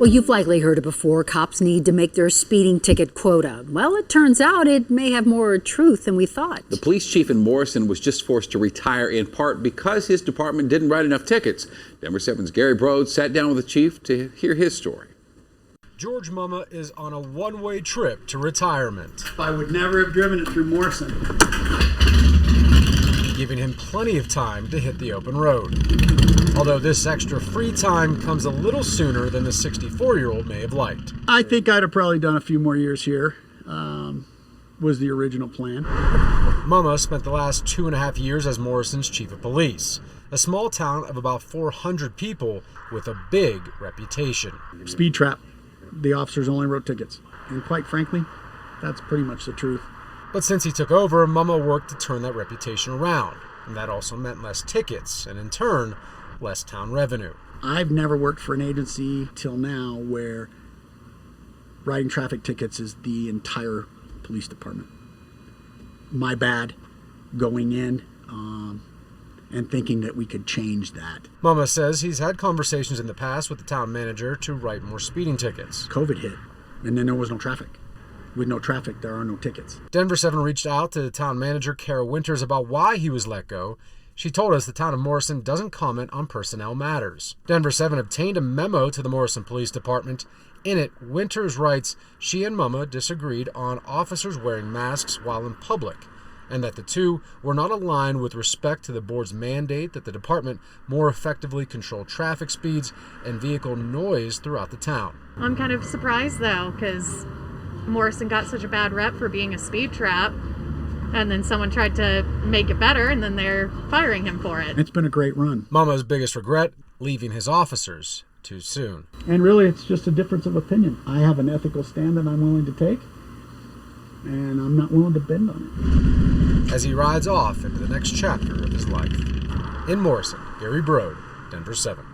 Well, you've likely heard it before. Cops need to make their speeding ticket quota. Well, it turns out it may have more truth than we thought. The police chief in Morrison was just forced to retire in part because his department didn't write enough tickets. Denver 7's Gary Brode sat down with the chief to hear his story. George Mumma is on a one-way trip to retirement. I would never have driven it through Morrison. Giving him plenty of time to hit the open road. Although this extra free time comes a little sooner than the 64-year-old may have liked. I think I'd have probably done a few more years here, was the original plan. Mumma spent the last 2.5 years as Morrison's chief of police, a small town of about 400 people with a big reputation. Speed trap. The officers only wrote tickets. And quite frankly, that's pretty much the truth. But since he took over, Mumma worked to turn that reputation around. And that also meant less tickets, and in turn, less town revenue. I've never worked for an agency till now where writing traffic tickets is the entire police department. My bad going in and thinking that we could change that. Mumma says he's had conversations in the past with the town manager to write more speeding tickets. COVID hit, and then there was no traffic. With no traffic, there are no tickets. Denver 7 reached out to the town manager, Kara Winters, about why he was let go. She told us the town of Morrison doesn't comment on personnel matters. Denver 7 obtained a memo to the Morrison Police Department. In it, Winters writes she and Mumma disagreed on officers wearing masks while in public, and that the two were not aligned with respect to the board's mandate that the department more effectively control traffic speeds and vehicle noise throughout the town. I'm kind of surprised, though, because Morrison got such a bad rep for being a speed trap, and then someone tried to make it better, and then they're firing him for it. It's been a great run. Mumma's biggest regret, leaving his officers too soon. And really, it's just a difference of opinion. I have an ethical stand that I'm willing to take, and I'm not willing to bend on it. As he rides off into the next chapter of his life. In Morrison, Gary Brode, Denver 7.